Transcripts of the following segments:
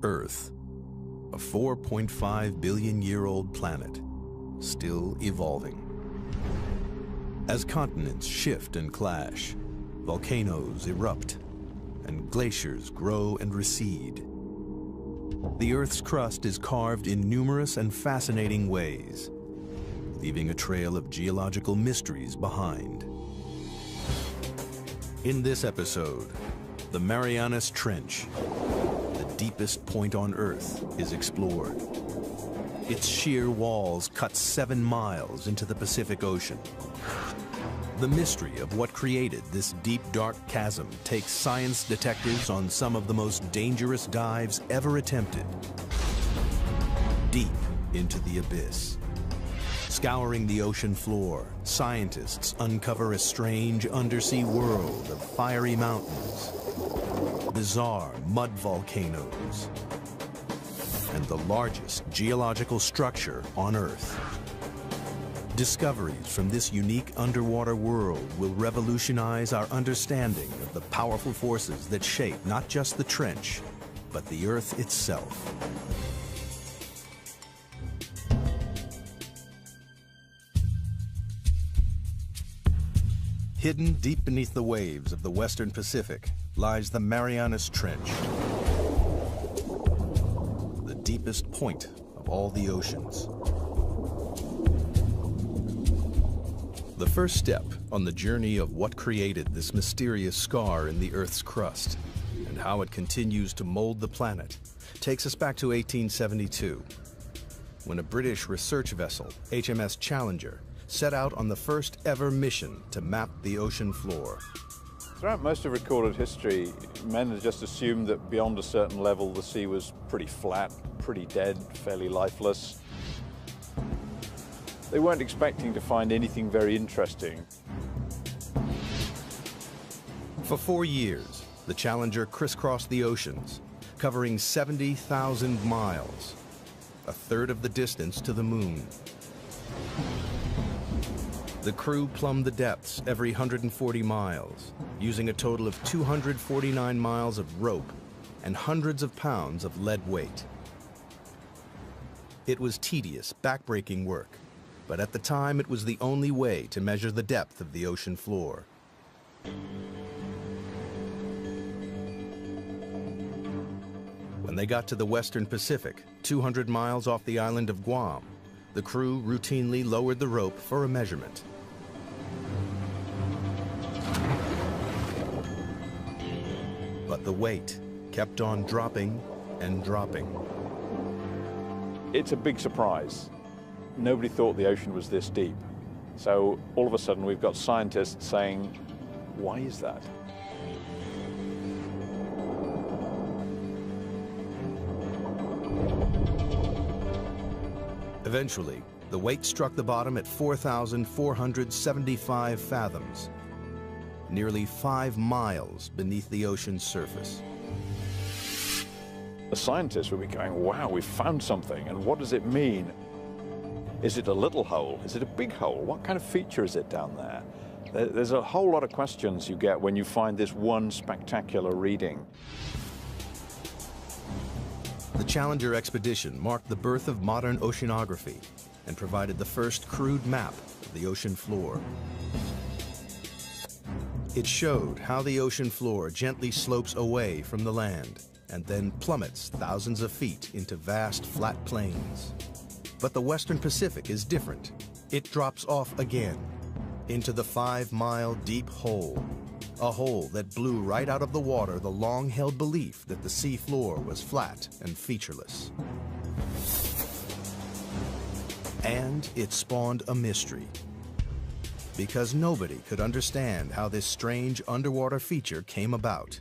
Earth, a 4.5 billion-year-old planet, still evolving. As continents shift and clash, volcanoes erupt, and glaciers grow and recede, the Earth's crust is carved in numerous and fascinating ways, leaving a trail of geological mysteries behind. In this episode, the Marianas Trench, the deepest point on Earth, is explored. Its sheer walls cut 7 miles into the Pacific Ocean. The mystery of what created this deep, dark chasm takes science detectives on some of the most dangerous dives ever attempted. Deep into the abyss. Scouring the ocean floor, scientists uncover a strange undersea world of fiery mountains, bizarre mud volcanoes, and the largest geological structure on Earth. Discoveries from this unique underwater world will revolutionize our understanding of the powerful forces that shape not just the trench, but the Earth itself. Hidden deep beneath the waves of the Western Pacific lies the Marianas Trench, the deepest point of all the oceans. The first step on the journey of what created this mysterious scar in the Earth's crust and how it continues to mold the planet takes us back to 1872, when a British research vessel, HMS Challenger, set out on the first ever mission to map the ocean floor. Throughout most of recorded history, men had just assumed that beyond a certain level the sea was pretty flat, pretty dead, fairly lifeless. They weren't expecting to find anything very interesting. For 4 years, the Challenger crisscrossed the oceans, covering 70,000 miles, a third of the distance to the moon. The crew plumbed the depths every 140 miles, using a total of 249 miles of rope and hundreds of pounds of lead weight. It was tedious, backbreaking work, but at the time it was the only way to measure the depth of the ocean floor. When they got to the Western Pacific, 200 miles off the island of Guam, the crew routinely lowered the rope for a measurement. But the weight kept on dropping and dropping. It's a big surprise. Nobody thought the ocean was this deep. So all of a sudden we've got scientists saying, why is that? Eventually, the weight struck the bottom at 4,475 fathoms, nearly 5 miles beneath the ocean's surface. The scientists would be going, wow, we've found something, and what does it mean? Is it a little hole? Is it a big hole? What kind of feature is it down there? There's a whole lot of questions you get when you find this one spectacular reading. The Challenger expedition marked the birth of modern oceanography and provided the first crude map of the ocean floor. It showed how the ocean floor gently slopes away from the land and then plummets thousands of feet into vast flat plains. But the Western Pacific is different. It drops off again into the 5-mile deep hole, a hole that blew right out of the water the long-held belief that the sea floor was flat and featureless. And it spawned a mystery, because nobody could understand how this strange underwater feature came about.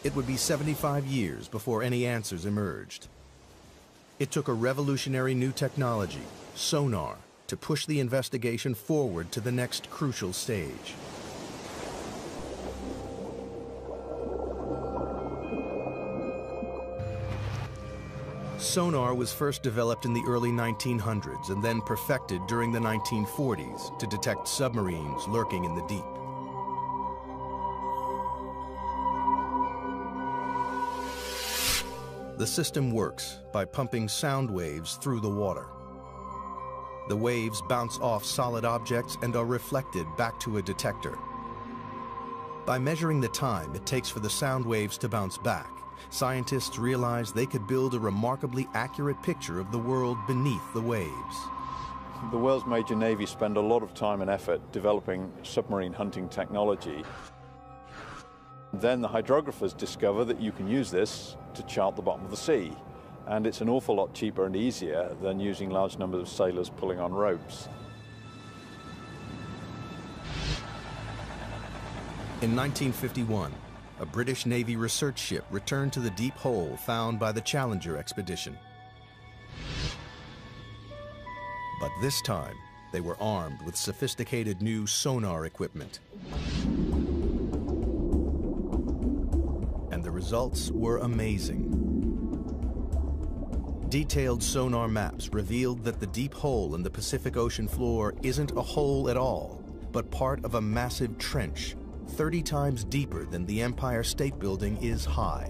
It would be 75 years before any answers emerged. It took a revolutionary new technology, sonar, to push the investigation forward to the next crucial stage. Sonar was first developed in the early 1900s and then perfected during the 1940s to detect submarines lurking in the deep. The system works by pumping sound waves through the water. The waves bounce off solid objects and are reflected back to a detector. By measuring the time it takes for the sound waves to bounce back, scientists realized they could build a remarkably accurate picture of the world beneath the waves. The world's major navies spend a lot of time and effort developing submarine hunting technology. Then the hydrographers discover that you can use this to chart the bottom of the sea. And it's an awful lot cheaper and easier than using large numbers of sailors pulling on ropes. In 1951, a British Navy research ship returned to the deep hole found by the Challenger expedition. But this time, they were armed with sophisticated new sonar equipment. And the results were amazing. Detailed sonar maps revealed that the deep hole in the Pacific Ocean floor isn't a hole at all, but part of a massive trench, 30 times deeper than the Empire State Building is high.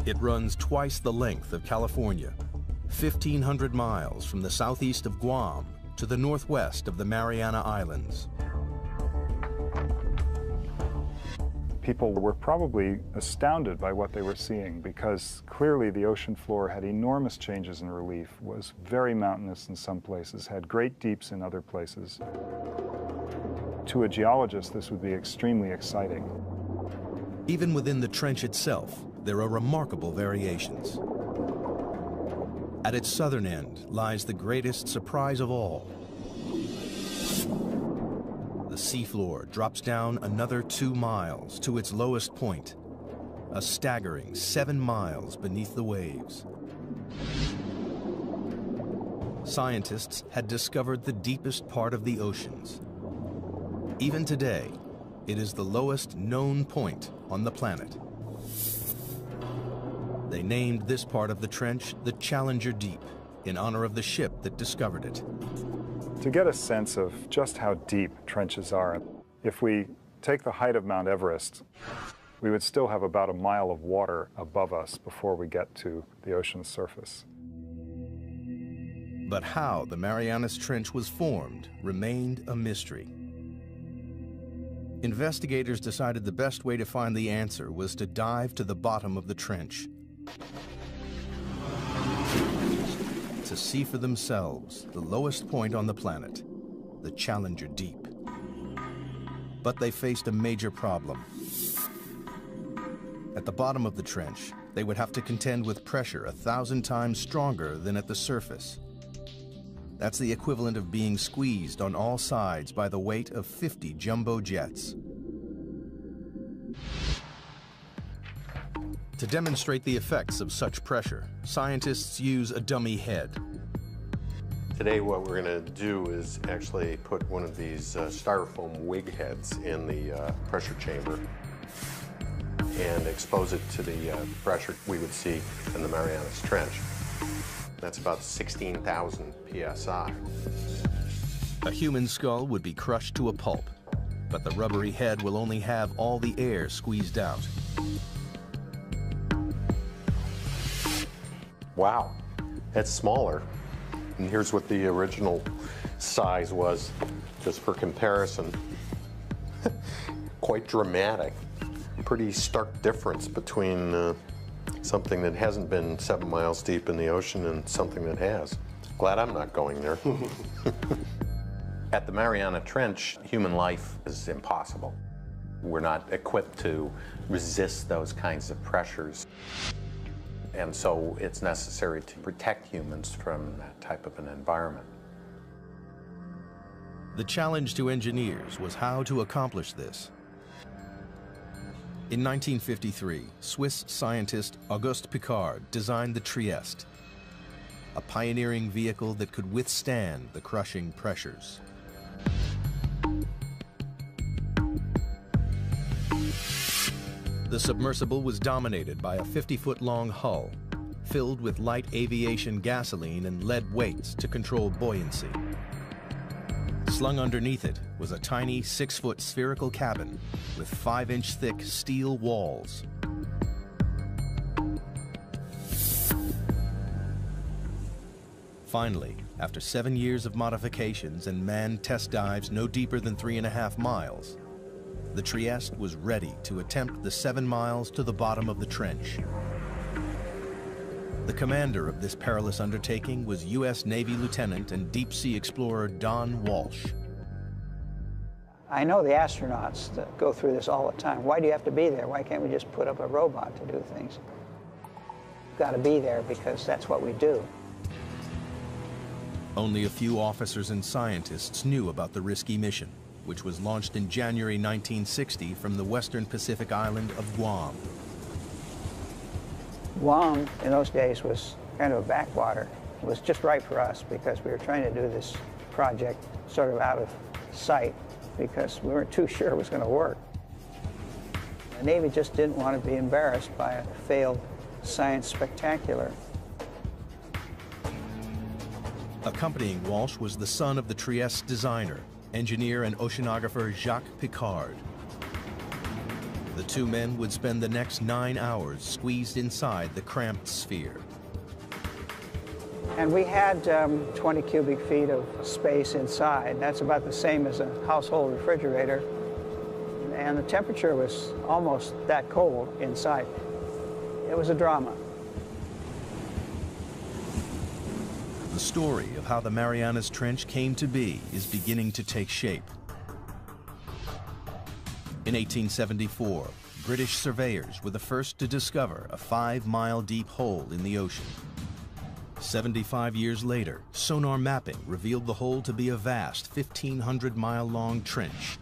It runs twice the length of California, 1,500 miles from the southeast of Guam to the northwest of the Mariana Islands. People were probably astounded by what they were seeing because clearly the ocean floor had enormous changes in relief, was very mountainous in some places, had great deeps in other places. To a geologist, this would be extremely exciting. Even within the trench itself, there are remarkable variations. At its southern end lies the greatest surprise of all. The seafloor drops down another 2 miles to its lowest point, a staggering 7 miles beneath the waves. Scientists had discovered the deepest part of the oceans. Even today, it is the lowest known point on the planet. They named this part of the trench the Challenger Deep, in honor of the ship that discovered it. To get a sense of just how deep trenches are, if we take the height of Mount Everest, we would still have about a mile of water above us before we get to the ocean's surface. But how the Marianas Trench was formed remained a mystery. Investigators decided the best way to find the answer was to dive to the bottom of the trench, to see for themselves the lowest point on the planet, the Challenger Deep. But they faced a major problem. At the bottom of the trench, they would have to contend with pressure 1,000 times stronger than at the surface. That's the equivalent of being squeezed on all sides by the weight of 50 jumbo jets. To demonstrate the effects of such pressure, scientists use a dummy head. Today what we're going to do is actually put one of these styrofoam wig heads in the pressure chamber and expose it to the pressure we would see in the Marianas Trench. That's about 16,000 psi. A human skull would be crushed to a pulp, but the rubbery head will only have all the air squeezed out. Wow, it's smaller. And here's what the original size was, just for comparison. Quite dramatic. Pretty stark difference between something that hasn't been 7 miles deep in the ocean and something that has. Glad I'm not going there. At the Mariana Trench, human life is impossible. We're not equipped to resist those kinds of pressures. And so it's necessary to protect humans from that type of an environment. The challenge to engineers was how to accomplish this. In 1953, Swiss scientist Auguste Piccard designed the Trieste, a pioneering vehicle that could withstand the crushing pressures. The submersible was dominated by a 50-foot-long hull, filled with light aviation gasoline and lead weights to control buoyancy. Slung underneath it was a tiny 6-foot spherical cabin with 5-inch thick steel walls. Finally, after 7 years of modifications and manned test dives no deeper than 3.5 miles, the Trieste was ready to attempt the 7 miles to the bottom of the trench. The commander of this perilous undertaking was U.S. Navy Lieutenant and deep-sea explorer Don Walsh. I know the astronauts that go through this all the time. Why do you have to be there? Why can't we just put up a robot to do things? You've got to be there because that's what we do. Only a few officers and scientists knew about the risky mission, which was launched in January 1960 from the western Pacific island of Guam. Guam, in those days, was kind of a backwater. It was just right for us because we were trying to do this project sort of out of sight because we weren't too sure it was going to work. The Navy just didn't want to be embarrassed by a failed science spectacular. Accompanying Walsh was the son of the Trieste designer, engineer and oceanographer Jacques Piccard. The two men would spend the next 9 hours squeezed inside the cramped sphere. And we had 20 cubic feet of space inside. That's about the same as a household refrigerator. And the temperature was almost that cold inside. It was a drama. The story of how the Marianas Trench came to be is beginning to take shape. In 1874, British surveyors were the first to discover a 5-mile deep hole in the ocean. 75 years later, sonar mapping revealed the hole to be a vast 1,500-mile-long trench,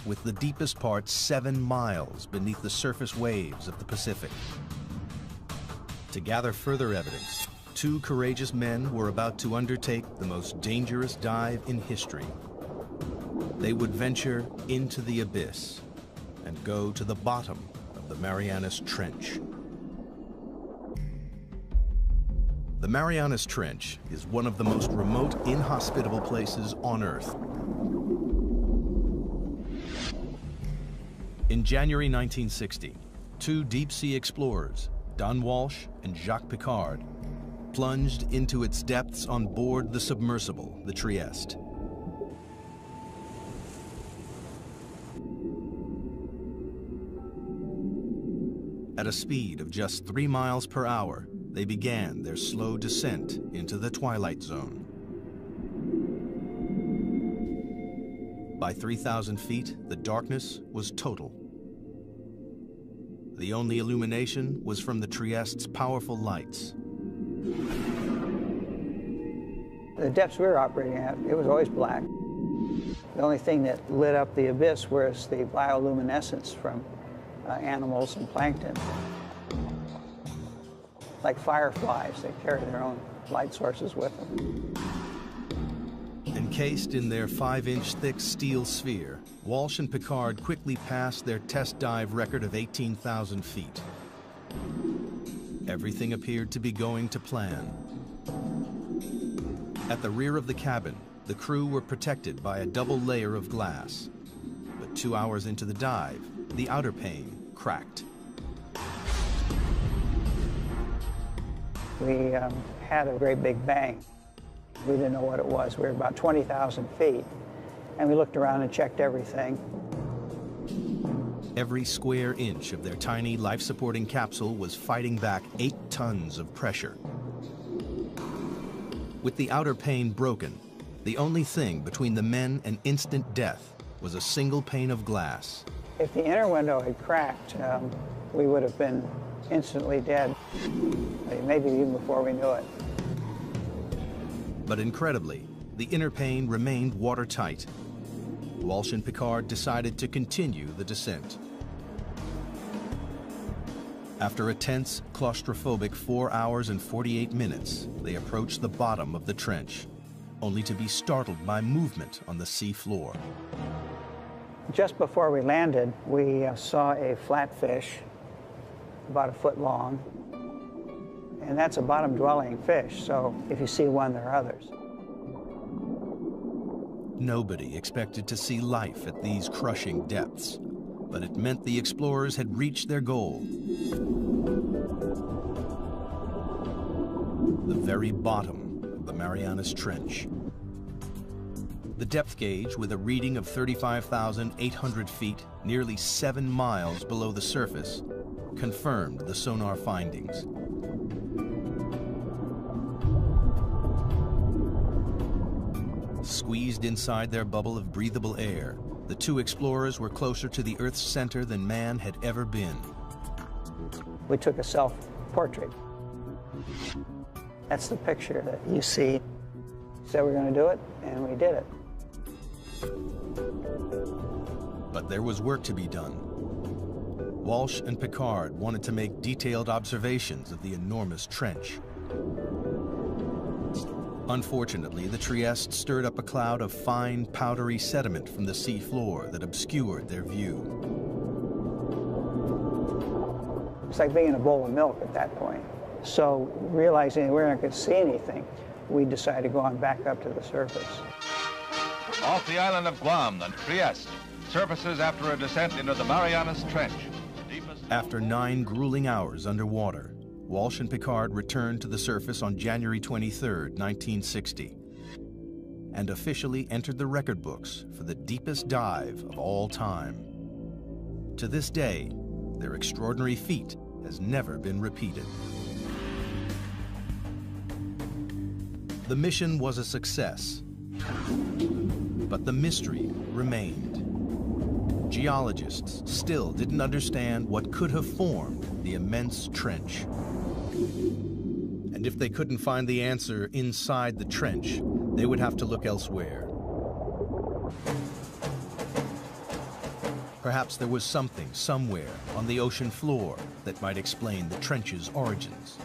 with the deepest part 7 miles beneath the surface waves of the Pacific. To gather further evidence, 2 courageous men were about to undertake the most dangerous dive in history. They would venture into the abyss and go to the bottom of the Marianas Trench. The Marianas Trench is one of the most remote, inhospitable places on Earth. In January 1960, 2 deep-sea explorers, Don Walsh and Jacques Piccard, plunged into its depths on board the submersible, the Trieste. At a speed of just 3 miles per hour, they began their slow descent into the twilight zone. By 3,000 feet, the darkness was total. The only illumination was from the Trieste's powerful lights. The depths we were operating at, it was always black. The only thing that lit up the abyss was the bioluminescence from animals and plankton. Like fireflies, they carry their own light sources with them. Encased in their 5-inch thick steel sphere, Walsh and Piccard quickly passed their test dive record of 18,000 feet. Everything appeared to be going to plan. At the rear of the cabin, the crew were protected by a double layer of glass. But 2 hours into the dive, the outer pane cracked. We had a great big bang. We didn't know what it was. We were about 20,000 feet, and we looked around and checked everything. Every square inch of their tiny life-supporting capsule was fighting back 8 tons of pressure. With the outer pane broken, the only thing between the men and instant death was a single pane of glass. If the inner window had cracked, we would have been instantly dead, maybe even before we knew it. But incredibly, the inner pane remained watertight. Walsh and Piccard decided to continue the descent. After a tense, claustrophobic 4 hours and 48 minutes, they approached the bottom of the trench, only to be startled by movement on the sea floor. Just before we landed, we saw a flatfish about 1 foot long. And that's a bottom-dwelling fish, so if you see one, there are others. Nobody expected to see life at these crushing depths, but it meant the explorers had reached their goal. The very bottom of the Marianas Trench. The depth gauge, with a reading of 35,800 feet, nearly 7 miles below the surface, confirmed the sonar findings. Squeezed inside their bubble of breathable air, the two explorers were closer to the Earth's center than man had ever been. We took a self-portrait. That's the picture that you see. Said we're going to do it, and we did it. But there was work to be done. Walsh and Picard wanted to make detailed observations of the enormous trench. Unfortunately, the Trieste stirred up a cloud of fine, powdery sediment from the sea floor that obscured their view. It's like being in a bowl of milk at that point. So, realizing we weren't going to see anything, we decided to go on back up to the surface. Off the island of Guam, the Trieste surfaces after a descent into the Marianas Trench. After 9 grueling hours underwater, Walsh and Picard returned to the surface on January 23, 1960, and officially entered the record books for the deepest dive of all time. To this day, their extraordinary feat has never been repeated. The mission was a success, but the mystery remained. Geologists still didn't understand what could have formed the immense trench. And if they couldn't find the answer inside the trench, they would have to look elsewhere. Perhaps there was something somewhere on the ocean floor that might explain the trench's origins.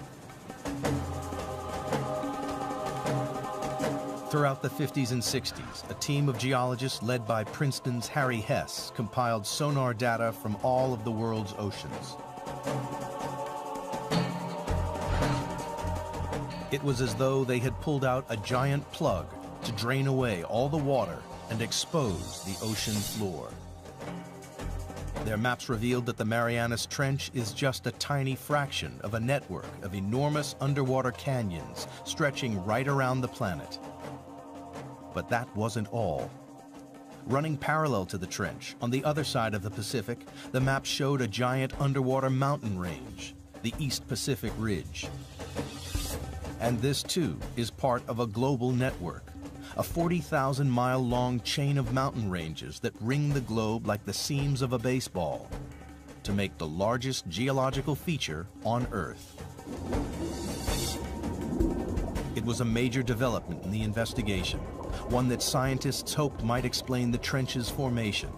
Throughout the 50s and 60s, a team of geologists led by Princeton's Harry Hess compiled sonar data from all of the world's oceans. It was as though they had pulled out a giant plug to drain away all the water and expose the ocean floor. Their maps revealed that the Marianas Trench is just a tiny fraction of a network of enormous underwater canyons stretching right around the planet. But that wasn't all. Running parallel to the trench, on the other side of the Pacific, the map showed a giant underwater mountain range, the East Pacific Ridge. And this, too, is part of a global network, a 40,000-mile-long chain of mountain ranges that ring the globe like the seams of a baseball, to make the largest geological feature on Earth. It was a major development in the investigation, one that scientists hoped might explain the trench's formation.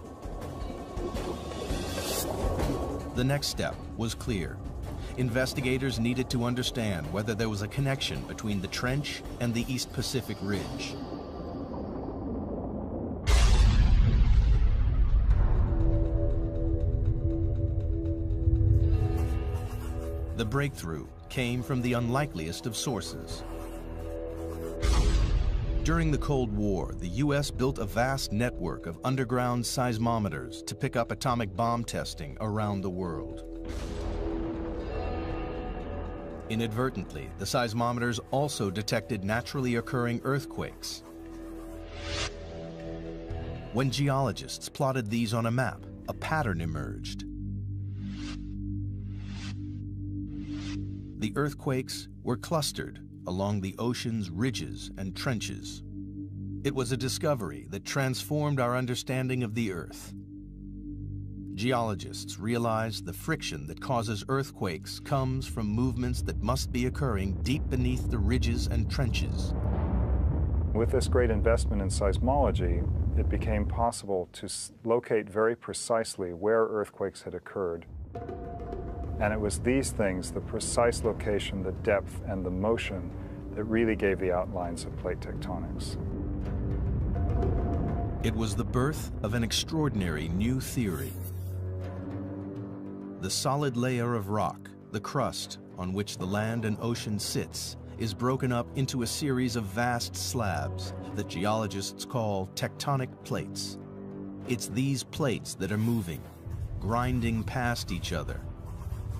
The next step was clear. Investigators needed to understand whether there was a connection between the trench and the East Pacific Ridge. The breakthrough came from the unlikeliest of sources. During the Cold War, the U.S. built a vast network of underground seismometers to pick up atomic bomb testing around the world. Inadvertently, the seismometers also detected naturally occurring earthquakes. When geologists plotted these on a map, a pattern emerged. The earthquakes were clustered along the ocean's ridges and trenches. It was a discovery that transformed our understanding of the Earth. Geologists realized the friction that causes earthquakes comes from movements that must be occurring deep beneath the ridges and trenches. With this great investment in seismology, it became possible to locate very precisely where earthquakes had occurred. And it was these things, the precise location, the depth, and the motion, that really gave the outlines of plate tectonics. It was the birth of an extraordinary new theory. The solid layer of rock, the crust on which the land and ocean sits, is broken up into a series of vast slabs that geologists call tectonic plates. It's these plates that are moving, grinding past each other,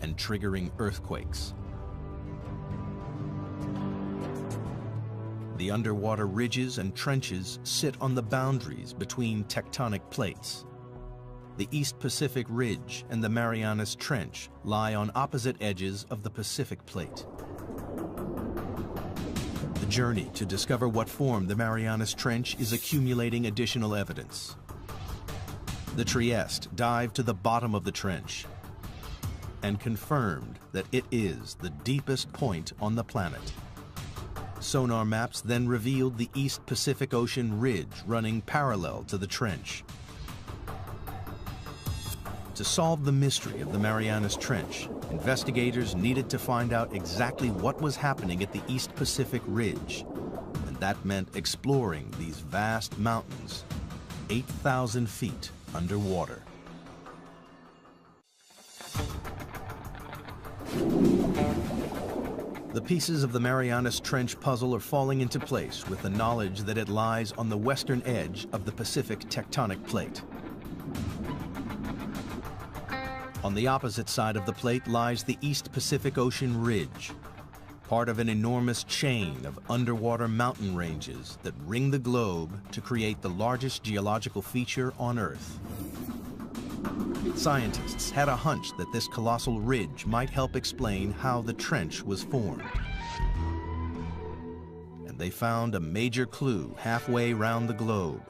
and triggering earthquakes. The underwater ridges and trenches sit on the boundaries between tectonic plates. The East Pacific Ridge and the Marianas Trench lie on opposite edges of the Pacific Plate. The journey to discover what formed the Marianas Trench is accumulating additional evidence. The Trieste dived to the bottom of the trench and confirmed that it is the deepest point on the planet. Sonar maps then revealed the East Pacific Ocean ridge running parallel to the trench. To solve the mystery of the Marianas Trench, investigators needed to find out exactly what was happening at the East Pacific Ridge, and that meant exploring these vast mountains, 8,000 feet underwater. The pieces of the Marianas Trench puzzle are falling into place with the knowledge that it lies on the western edge of the Pacific tectonic plate. On the opposite side of the plate lies the East Pacific Ocean Ridge, part of an enormous chain of underwater mountain ranges that ring the globe to create the largest geological feature on Earth. Scientists had a hunch that this colossal ridge might help explain how the trench was formed. And they found a major clue halfway round the globe,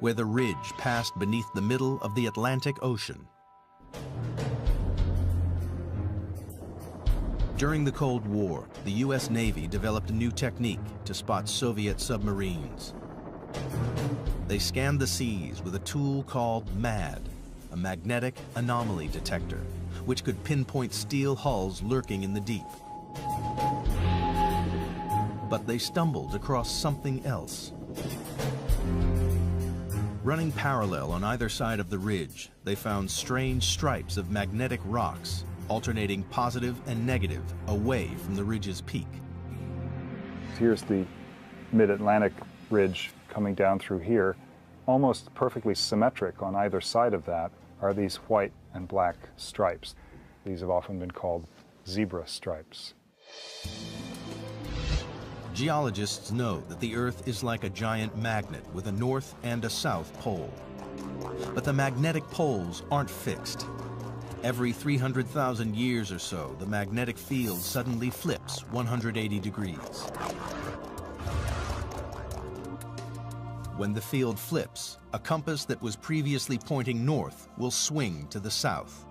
where the ridge passed beneath the middle of the Atlantic Ocean. During the Cold War, the U.S. Navy developed a new technique to spot Soviet submarines. They scanned the seas with a tool called MAD, a magnetic anomaly detector, which could pinpoint steel hulls lurking in the deep. But they stumbled across something else. Running parallel on either side of the ridge, they found strange stripes of magnetic rocks, alternating positive and negative away from the ridge's peak. Here's the mid-Atlantic ridge coming down through here. Almost perfectly symmetric on either side of that are these white and black stripes. These have often been called zebra stripes. Geologists know that the Earth is like a giant magnet with a north and a south pole. But the magnetic poles aren't fixed. Every 300,000 years or so, the magnetic field suddenly flips 180 degrees. When the field flips, a compass that was previously pointing north will swing to the south.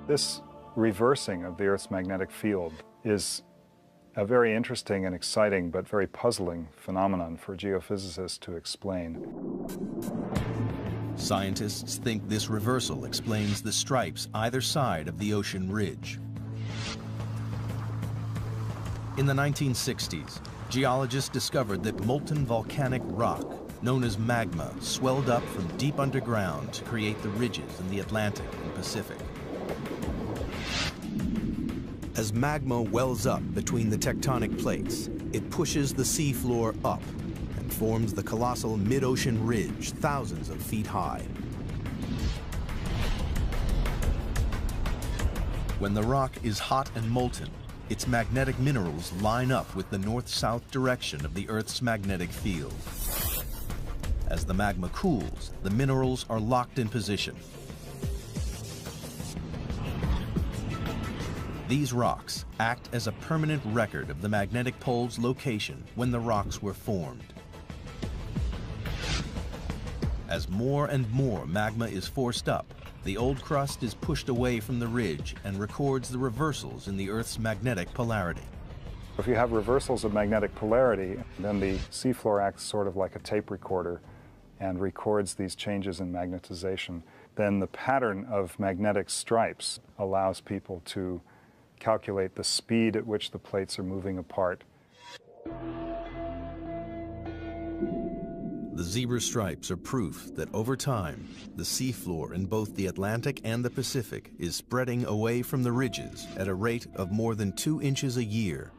This reversing of the Earth's magnetic field is a very interesting and exciting but very puzzling phenomenon for geophysicists to explain. Scientists think this reversal explains the stripes either side of the ocean ridge. In the 1960s, geologists discovered that molten volcanic rock, known as magma, swelled up from deep underground to create the ridges in the Atlantic and Pacific. As magma wells up between the tectonic plates, it pushes the seafloor up and forms the colossal mid-ocean ridge thousands of feet high. When the rock is hot and molten, its magnetic minerals line up with the north-south direction of the Earth's magnetic field. As the magma cools, the minerals are locked in position. These rocks act as a permanent record of the magnetic pole's location when the rocks were formed. As more and more magma is forced up, the old crust is pushed away from the ridge and records the reversals in the Earth's magnetic polarity. If you have reversals of magnetic polarity, then the seafloor acts sort of like a tape recorder and records these changes in magnetization. Then the pattern of magnetic stripes allows people to calculate the speed at which the plates are moving apart. The zebra stripes are proof that over time, the seafloor in both the Atlantic and the Pacific is spreading away from the ridges at a rate of more than 2 inches a year.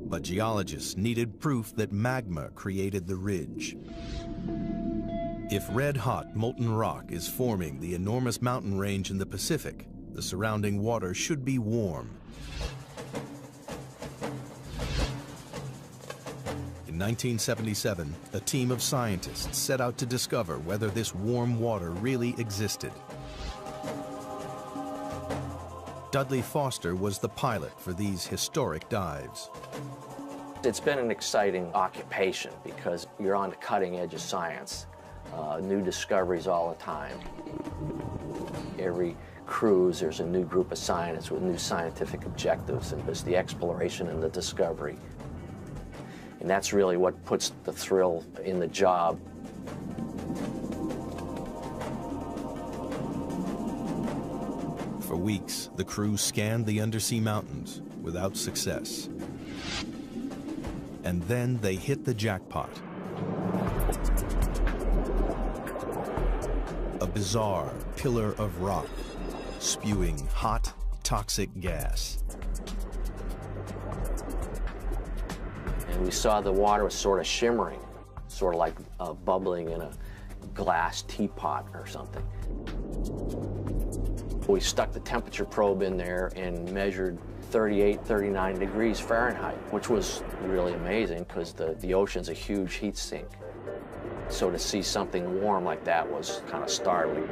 But geologists needed proof that magma created the ridge. If red-hot molten rock is forming the enormous mountain range in the Pacific, the surrounding water should be warm. In 1977, a team of scientists set out to discover whether this warm water really existed. Dudley Foster was the pilot for these historic dives. It's been an exciting occupation because you're on the cutting edge of science. New discoveries all the time. Every cruise, there's a new group of scientists with new scientific objectives, and it's the exploration and the discovery. And that's really what puts the thrill in the job. For weeks, the crew scanned the undersea mountains without success. And then they hit the jackpot. A bizarre pillar of rock, spewing hot, toxic gas. And we saw the water was sort of shimmering, sort of like bubbling in a glass teapot or something. We stuck the temperature probe in there and measured 38, 39 degrees Fahrenheit, which was really amazing because the ocean's a huge heat sink. So to see something warm like that was kind of startling.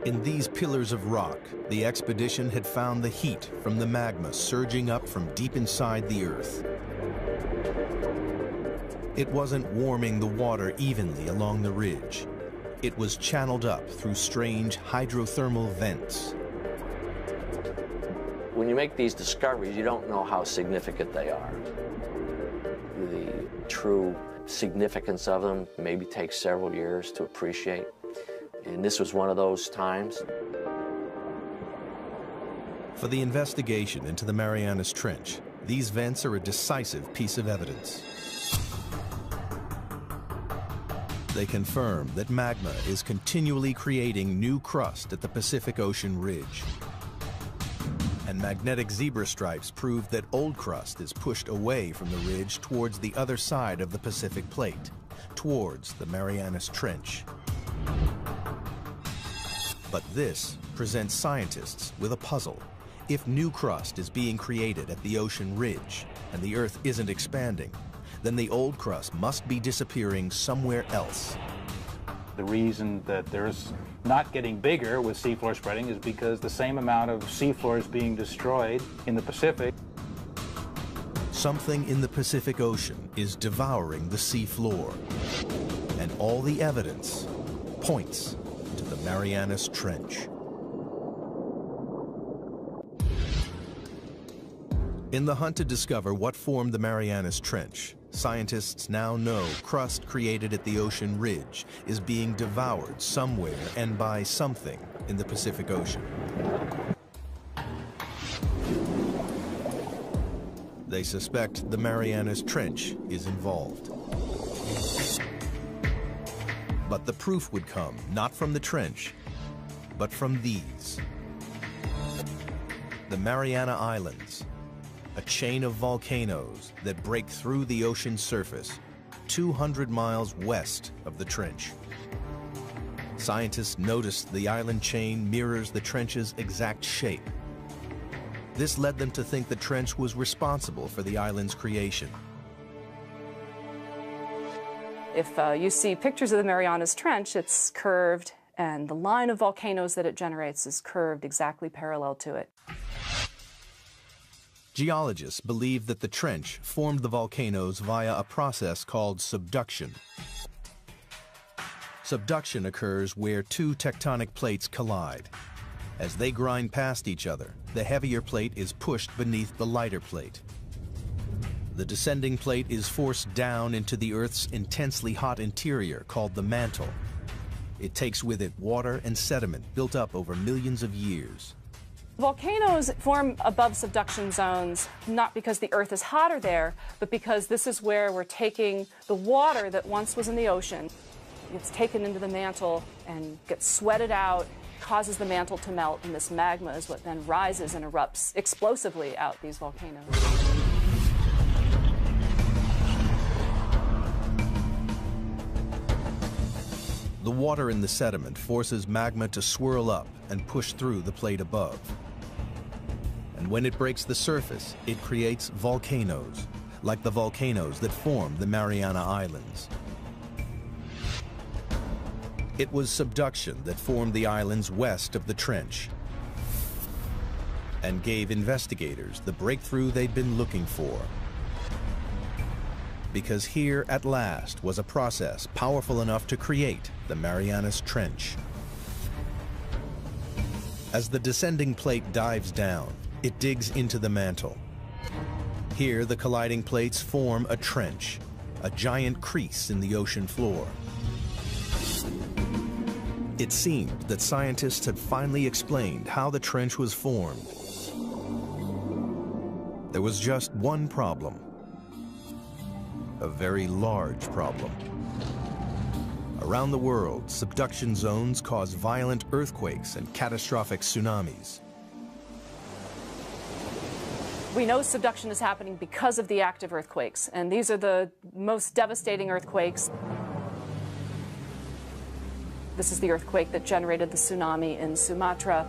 In these pillars of rock, the expedition had found the heat from the magma surging up from deep inside the Earth. It wasn't warming the water evenly along the ridge. It was channeled up through strange hydrothermal vents. When you make these discoveries, you don't know how significant they are. The true significance of them maybe takes several years to appreciate. And this was one of those times. For the investigation into the Marianas Trench, these vents are a decisive piece of evidence. They confirm that magma is continually creating new crust at the Pacific Ocean ridge. And magnetic zebra stripes prove that old crust is pushed away from the ridge towards the other side of the Pacific Plate, towards the Marianas Trench. But this presents scientists with a puzzle. If new crust is being created at the ocean ridge and the Earth isn't expanding, then the old crust must be disappearing somewhere else. The reason that there's not getting bigger with seafloor spreading is because the same amount of seafloor is being destroyed in the Pacific. Something in the Pacific Ocean is devouring the seafloor, and all the evidence points to the Marianas Trench. In the hunt to discover what formed the Marianas Trench, scientists now know crust created at the ocean ridge is being devoured somewhere and by something in the Pacific Ocean. They suspect the Marianas Trench is involved. But the proof would come not from the trench, but from these. The Mariana Islands, a chain of volcanoes that break through the ocean surface 200 miles west of the trench. Scientists noticed the island chain mirrors the trench's exact shape. This led them to think the trench was responsible for the island's creation. If you see pictures of the Marianas Trench, it's curved, and the line of volcanoes that it generates is curved exactly parallel to it. Geologists believe that the trench formed the volcanoes via a process called subduction. Subduction occurs where two tectonic plates collide. As they grind past each other, the heavier plate is pushed beneath the lighter plate. The descending plate is forced down into the Earth's intensely hot interior called the mantle. It takes with it water and sediment built up over millions of years. Volcanoes form above subduction zones not because the Earth is hotter there, but because this is where we're taking the water that once was in the ocean. It's taken into the mantle and gets sweated out, causes the mantle to melt, and this magma is what then rises and erupts explosively out these volcanoes. The water in the sediment forces magma to swirl up and push through the plate above. And when it breaks the surface, it creates volcanoes, like the volcanoes that form the Mariana Islands. It was subduction that formed the islands west of the trench and gave investigators the breakthrough they'd been looking for. Because here, at last, was a process powerful enough to create the Marianas Trench. As the descending plate dives down, it digs into the mantle. Here, the colliding plates form a trench, a giant crease in the ocean floor. It seemed that scientists had finally explained how the trench was formed. There was just one problem, a very large problem. Around the world, subduction zones cause violent earthquakes and catastrophic tsunamis. We know subduction is happening because of the active earthquakes, and these are the most devastating earthquakes. This is the earthquake that generated the tsunami in Sumatra.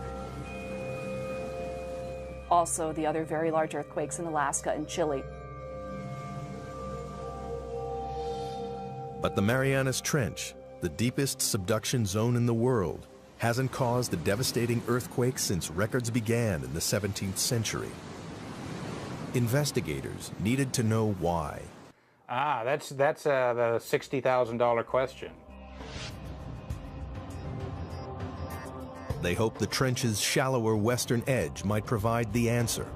Also, the other very large earthquakes in Alaska and Chile. But the Marianas Trench, the deepest subduction zone in the world, hasn't caused a devastating earthquake since records began in the 17th century. Investigators needed to know why. That's the $60,000 question. They hoped the trench's shallower western edge might provide the answer.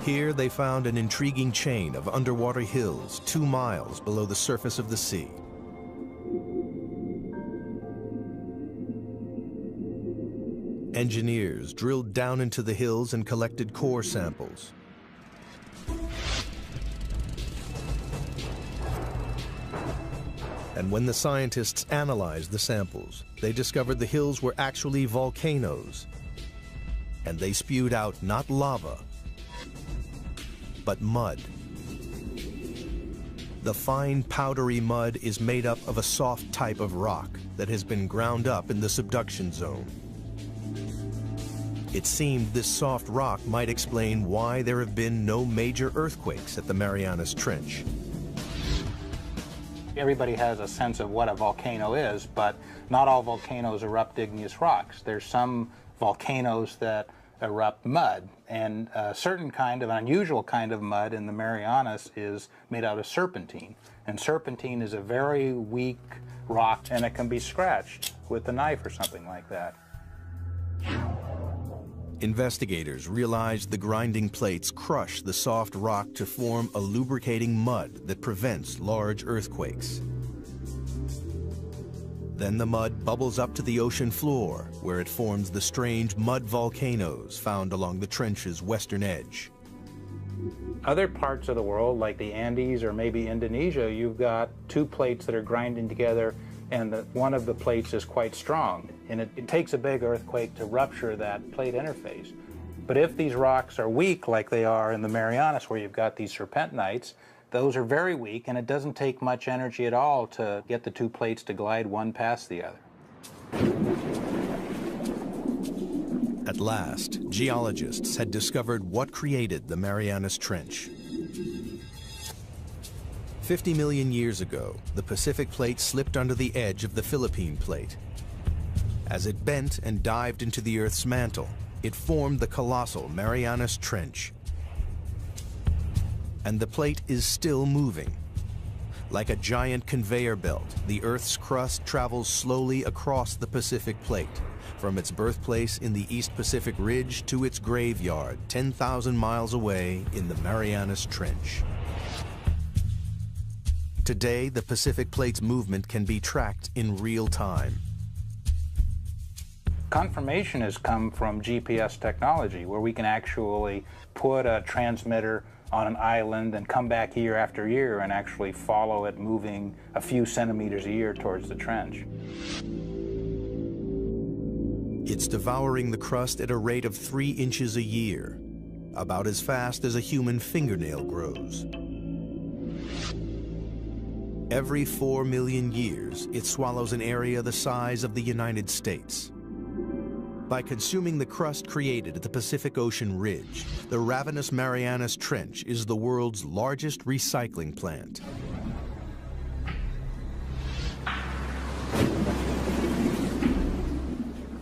Here they found an intriguing chain of underwater hills 2 miles below the surface of the sea. Engineers drilled down into the hills and collected core samples. And when the scientists analyzed the samples, they discovered the hills were actually volcanoes. And they spewed out not lava, but mud. The fine, powdery mud is made up of a soft type of rock that has been ground up in the subduction zone. It seemed this soft rock might explain why there have been no major earthquakes at the Marianas Trench. Everybody has a sense of what a volcano is, but not all volcanoes erupt igneous rocks. There's some volcanoes that erupt mud, and a certain kind of, an unusual kind of mud in the Marianas is made out of serpentine. And serpentine is a very weak rock, and it can be scratched with a knife or something like that. Investigators realized the grinding plates crush the soft rock to form a lubricating mud that prevents large earthquakes. Then the mud bubbles up to the ocean floor, where it forms the strange mud volcanoes found along the trench's western edge. Other parts of the world, like the Andes or maybe Indonesia, you've got 2 plates that are grinding together, and one of the plates is quite strong. And it takes a big earthquake to rupture that plate interface. But if these rocks are weak, like they are in the Marianas, where you've got these serpentinites, those are very weak, and it doesn't take much energy at all to get the 2 plates to glide one past the other. At last, geologists had discovered what created the Marianas Trench. 50 million years ago, the Pacific Plate slipped under the edge of the Philippine Plate. As it bent and dived into the Earth's mantle, it formed the colossal Marianas Trench. And the plate is still moving. Like a giant conveyor belt, the Earth's crust travels slowly across the Pacific Plate, from its birthplace in the East Pacific Ridge to its graveyard 10,000 miles away in the Marianas Trench. Today, the Pacific Plate's movement can be tracked in real time. Confirmation has come from GPS technology, where we can actually put a transmitter on an island and come back year after year and actually follow it moving a few centimeters a year towards the trench. It's devouring the crust at a rate of 3 inches a year, about as fast as a human fingernail grows. Every 4 million years, it swallows an area the size of the United States. By consuming the crust created at the Pacific Ocean ridge, the ravenous Marianas Trench is the world's largest recycling plant.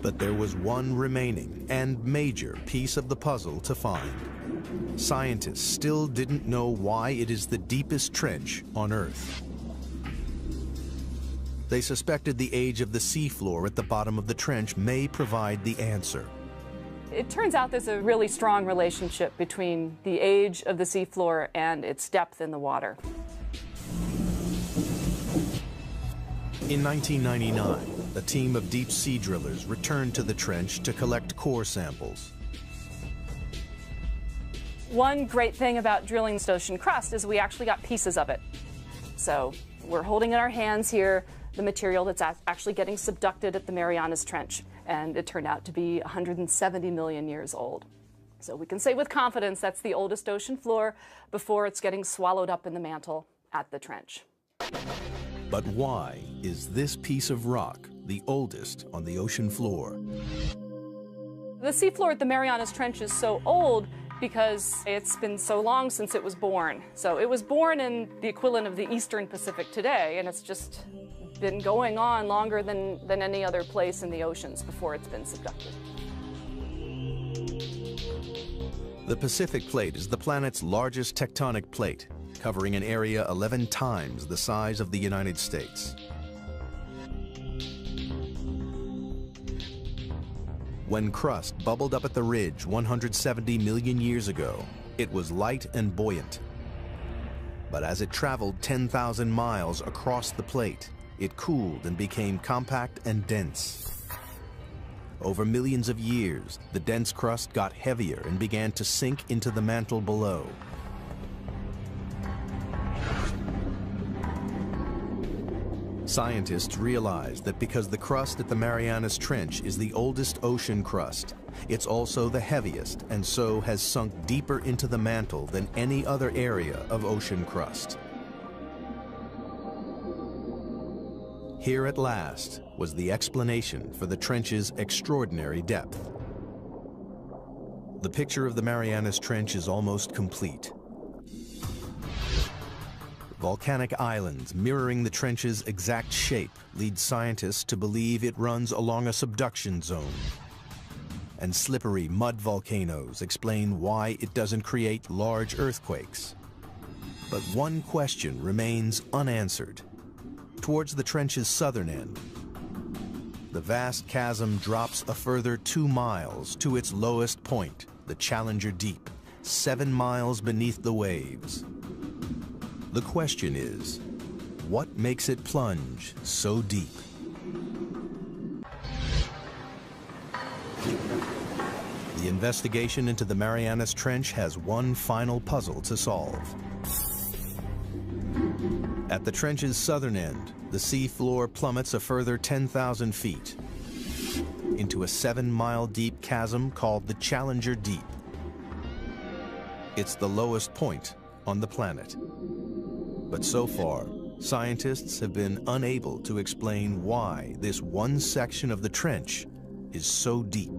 But there was one remaining and major piece of the puzzle to find. Scientists still didn't know why it is the deepest trench on Earth. They suspected the age of the seafloor at the bottom of the trench may provide the answer. It turns out there's a really strong relationship between the age of the seafloor and its depth in the water. In 1999, a team of deep sea drillers returned to the trench to collect core samples. One great thing about drilling the ocean crust is we actually got pieces of it. So we're holding in our hands here the material that's actually getting subducted at the Marianas Trench, and it turned out to be 170 million years old. So we can say with confidence that's the oldest ocean floor before it's getting swallowed up in the mantle at the trench. But why is this piece of rock the oldest on the ocean floor? The seafloor at the Marianas Trench is so old because it's been so long since it was born. So it was born in the equivalent of the Eastern Pacific today, and it's just been going on longer than any other place in the oceans before it's been subducted. The Pacific Plate is the planet's largest tectonic plate, covering an area 11 times the size of the United States. When crust bubbled up at the ridge 170 million years ago, it was light and buoyant. But as it traveled 10,000 miles across the plate, it cooled and became compact and dense. Over millions of years, the dense crust got heavier and began to sink into the mantle below. Scientists realized that because the crust at the Marianas Trench is the oldest ocean crust, it's also the heaviest and so has sunk deeper into the mantle than any other area of ocean crust. Here at last was the explanation for the trench's extraordinary depth. The picture of the Marianas Trench is almost complete. Volcanic islands mirroring the trench's exact shape lead scientists to believe it runs along a subduction zone. And slippery mud volcanoes explain why it doesn't create large earthquakes. But one question remains unanswered. Towards the trench's southern end, the vast chasm drops a further 2 miles to its lowest point, the Challenger Deep, 7 miles beneath the waves. The question is, what makes it plunge so deep? The investigation into the Marianas Trench has one final puzzle to solve. At the trench's southern end, the sea floor plummets a further 10,000 feet into a 7-mile deep chasm called the Challenger Deep. It's the lowest point on the planet. But so far, scientists have been unable to explain why this one section of the trench is so deep.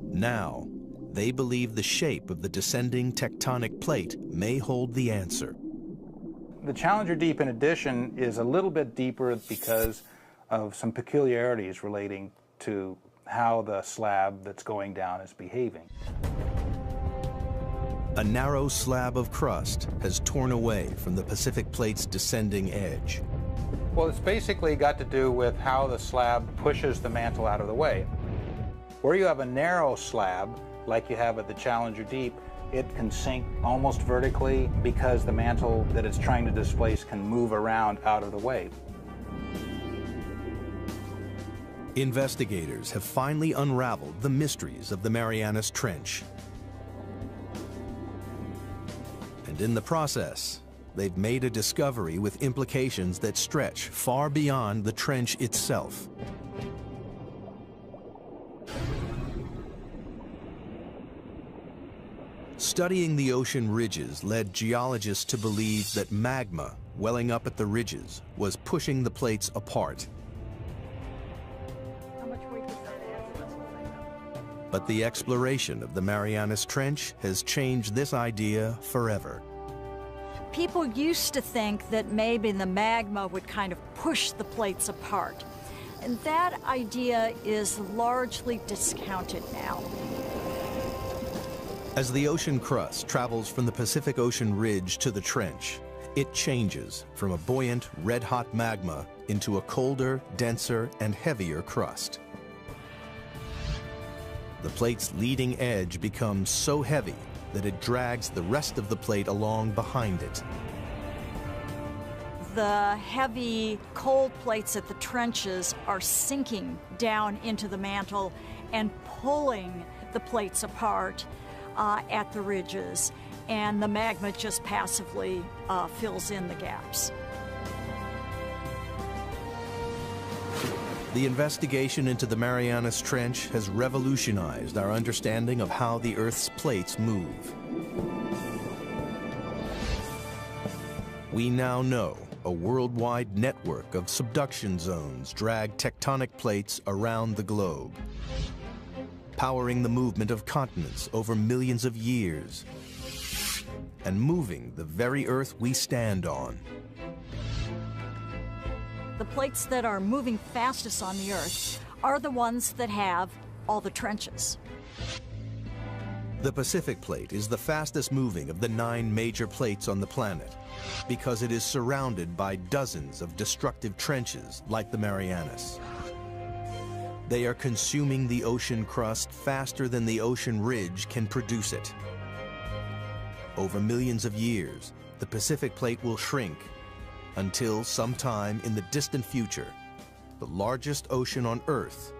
Now, they believe the shape of the descending tectonic plate may hold the answer. The Challenger Deep, in addition, is a little bit deeper because of some peculiarities relating to how the slab that's going down is behaving. A narrow slab of crust has torn away from the Pacific Plate's descending edge. Well, it's basically got to do with how the slab pushes the mantle out of the way. Where you have a narrow slab, like you have at the Challenger Deep, it can sink almost vertically because the mantle that it's trying to displace can move around out of the way. Investigators have finally unraveled the mysteries of the Marianas Trench. And in the process, they've made a discovery with implications that stretch far beyond the trench itself. Studying the ocean ridges led geologists to believe that magma welling up at the ridges was pushing the plates apart. How much weight does that add? But the exploration of the Marianas Trench has changed this idea forever. People used to think that maybe the magma would kind of push the plates apart. And that idea is largely discounted now. As the ocean crust travels from the Pacific Ocean ridge to the trench, it changes from a buoyant, red-hot magma into a colder, denser, and heavier crust. The plate's leading edge becomes so heavy that it drags the rest of the plate along behind it. The heavy, cold plates at the trenches are sinking down into the mantle and pulling the plates apart at the ridges, and the magma just passively fills in the gaps. The investigation into the Marianas Trench has revolutionized our understanding of how the Earth's plates move. We now know a worldwide network of subduction zones drag tectonic plates around the globe, powering the movement of continents over millions of years, and moving the very Earth we stand on. The plates that are moving fastest on the Earth are the ones that have all the trenches. The Pacific Plate is the fastest moving of the 9 major plates on the planet because it is surrounded by dozens of destructive trenches like the Marianas. They are consuming the ocean crust faster than the ocean ridge can produce it. Over millions of years, the Pacific Plate will shrink until sometime in the distant future, the largest ocean on Earth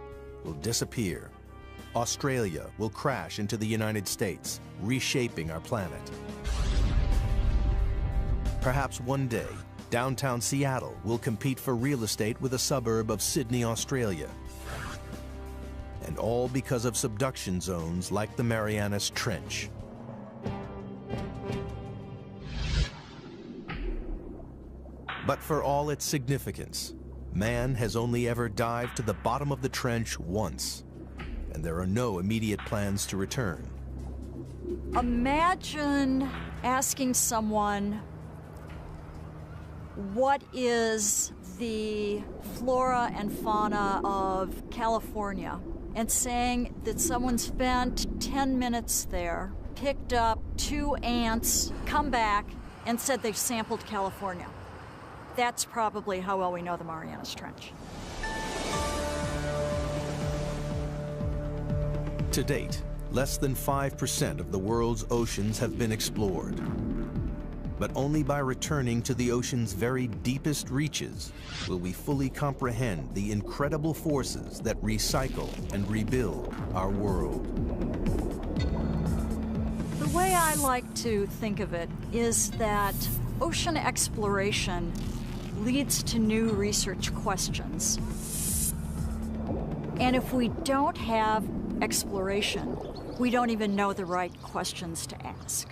will disappear. Australia will crash into the United States, reshaping our planet. Perhaps one day, downtown Seattle will compete for real estate with a suburb of Sydney, Australia. And all because of subduction zones like the Marianas Trench. But for all its significance, man has only ever dived to the bottom of the trench once, and there are no immediate plans to return. Imagine asking someone, what is the flora and fauna of California? And saying that someone spent 10 minutes there, picked up 2 ants, come back, and said they've sampled California. That's probably how well we know the Marianas Trench. To date, less than 5% of the world's oceans have been explored. But only by returning to the ocean's very deepest reaches will we fully comprehend the incredible forces that recycle and rebuild our world. The way I like to think of it is that ocean exploration leads to new research questions. And if we don't have exploration, we don't even know the right questions to ask.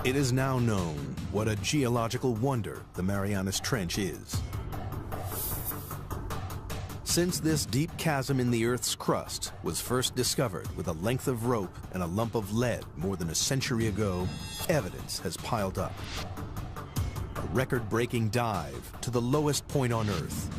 It is now known what a geological wonder the Marianas Trench is. Since this deep chasm in the Earth's crust was first discovered with a length of rope and a lump of lead more than a century ago, evidence has piled up. A record-breaking dive to the lowest point on Earth.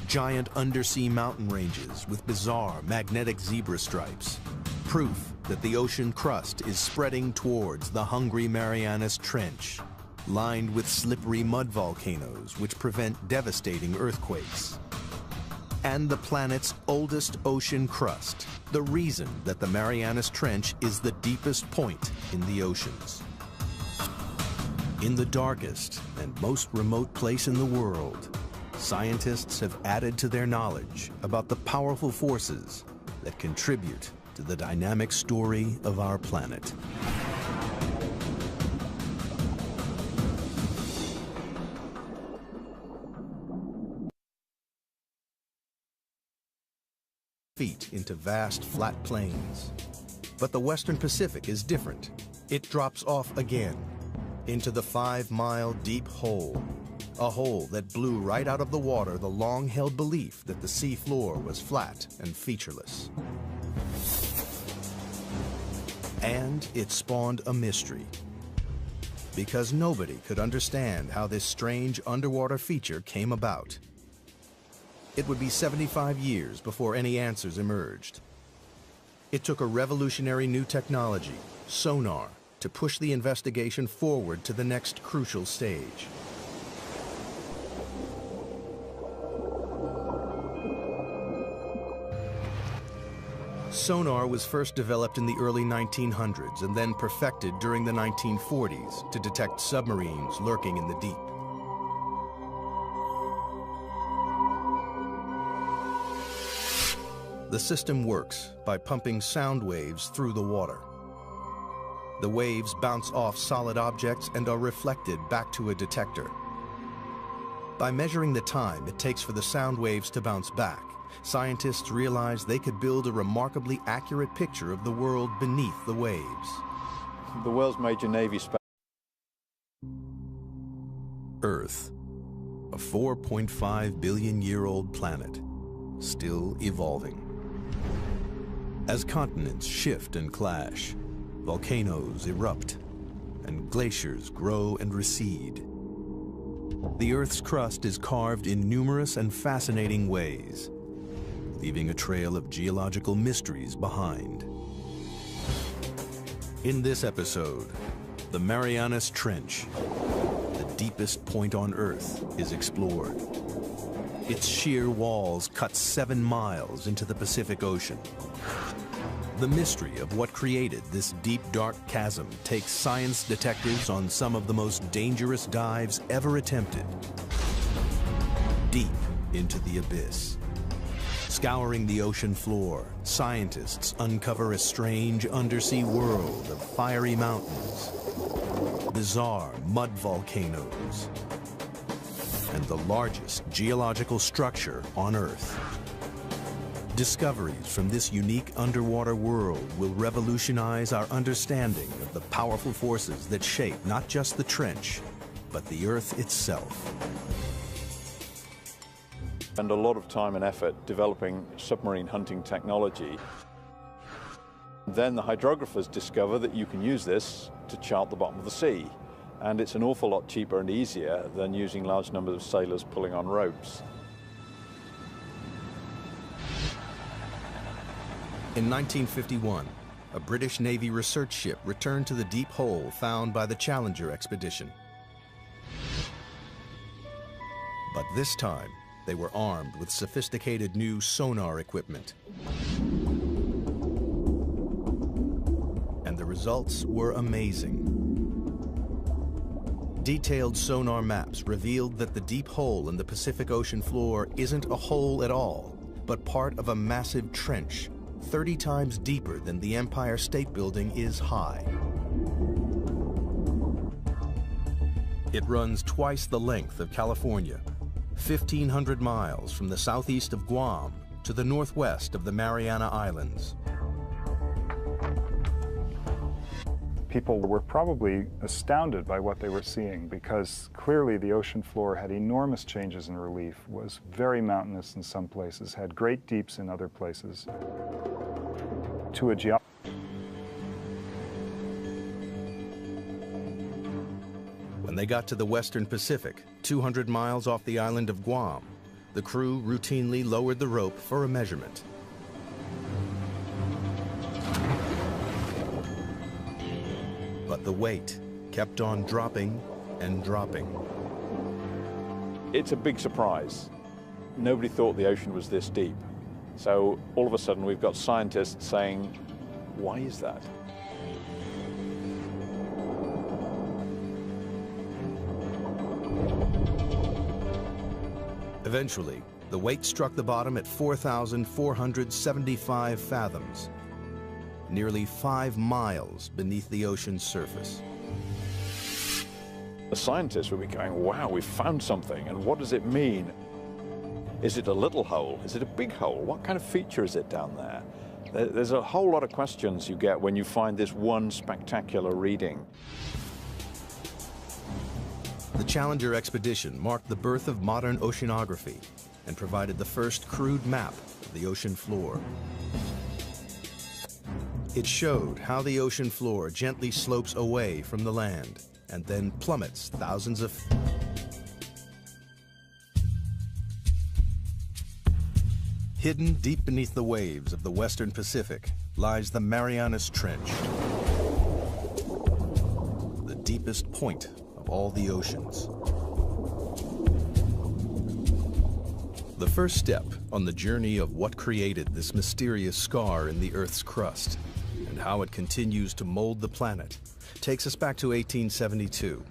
Giant undersea mountain ranges with bizarre magnetic zebra stripes. Proof that the ocean crust is spreading towards the hungry Marianas Trench, lined with slippery mud volcanoes which prevent devastating earthquakes. And the planet's oldest ocean crust, the reason that the Marianas Trench is the deepest point in the oceans. In the darkest and most remote place in the world, scientists have added to their knowledge about the powerful forces that contribute to the dynamic story of our planet. Feet into vast flat plains. But the Western Pacific is different. It drops off again into the 5-mile deep hole, a hole that blew right out of the water the long-held belief that the sea floor was flat and featureless. And it spawned a mystery, because nobody could understand how this strange underwater feature came about. It would be 75 years before any answers emerged. It took a revolutionary new technology, sonar, to push the investigation forward to the next crucial stage. Sonar was first developed in the early 1900s and then perfected during the 1940s to detect submarines lurking in the deep. The system works by pumping sound waves through the water. The waves bounce off solid objects and are reflected back to a detector. By measuring the time it takes for the sound waves to bounce back, scientists realized they could build a remarkably accurate picture of the world beneath the waves. The world's major Navy Earth, a 4.5 billion-year-old planet, still evolving. As continents shift and clash, volcanoes erupt, and glaciers grow and recede. The Earth's crust is carved in numerous and fascinating ways, leaving a trail of geological mysteries behind. In this episode, the Marianas Trench, the deepest point on Earth, is explored. Its sheer walls cut 7 miles into the Pacific Ocean. The mystery of what created this deep, dark chasm takes science detectives on some of the most dangerous dives ever attempted. Deep into the abyss. Scouring the ocean floor, scientists uncover a strange undersea world of fiery mountains, bizarre mud volcanoes, and the largest geological structure on Earth. Discoveries from this unique underwater world will revolutionize our understanding of the powerful forces that shape not just the trench, but the Earth itself. Spend a lot of time and effort developing submarine hunting technology. Then the hydrographers discover that you can use this to chart the bottom of the sea. And it's an awful lot cheaper and easier than using large numbers of sailors pulling on ropes. In 1951, a British Navy research ship returned to the deep hole found by the Challenger expedition. But this time, they were armed with sophisticated new sonar equipment. And the results were amazing. Detailed sonar maps revealed that the deep hole in the Pacific Ocean floor isn't a hole at all, but part of a massive trench, 30 times deeper than the Empire State Building is high. It runs twice the length of California, 1,500 miles from the southeast of Guam to the northwest of the Mariana Islands. People were probably astounded by what they were seeing, because clearly the ocean floor had enormous changes in relief, was very mountainous in some places, had great deeps in other places. To a When they got to the western Pacific, 200 miles off the island of Guam, the crew routinely lowered the rope for a measurement. But the weight kept on dropping and dropping. It's a big surprise. Nobody thought the ocean was this deep. So all of a sudden we've got scientists saying, why is that? Eventually, the weight struck the bottom at 4,475 fathoms, nearly 5 miles beneath the ocean's surface. The scientists will be going, wow, we've found something, and what does it mean? Is it a little hole? Is it a big hole? What kind of feature is it down there? There's a whole lot of questions you get when you find this one spectacular reading. The The Challenger expedition marked the birth of modern oceanography and provided the first crude map of the ocean floor. It showed how the ocean floor gently slopes away from the land and then plummets thousands of feet. Hidden deep beneath the waves of the western Pacific lies the Marianas Trench, the deepest point of all the oceans. The first step on the journey of what created this mysterious scar in the Earth's crust and how it continues to mold the planet takes us back to 1872,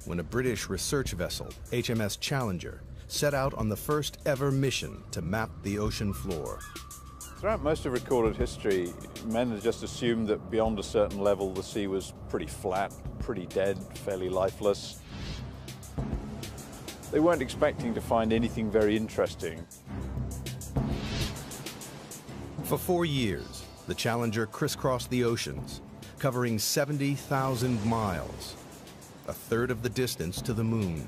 when a British research vessel, HMS Challenger, set out on the first ever mission to map the ocean floor. Throughout most of recorded history, men had just assumed that beyond a certain level the sea was pretty flat, pretty dead, fairly lifeless. They weren't expecting to find anything very interesting. For 4 years, the Challenger crisscrossed the oceans, covering 70,000 miles, a third of the distance to the moon.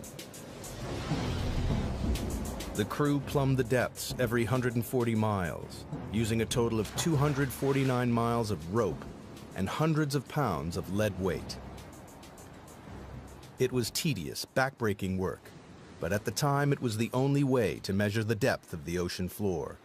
The crew plumbed the depths every 140 miles, using a total of 249 miles of rope and hundreds of pounds of lead weight. It was tedious, backbreaking work, but at the time it was the only way to measure the depth of the ocean floor.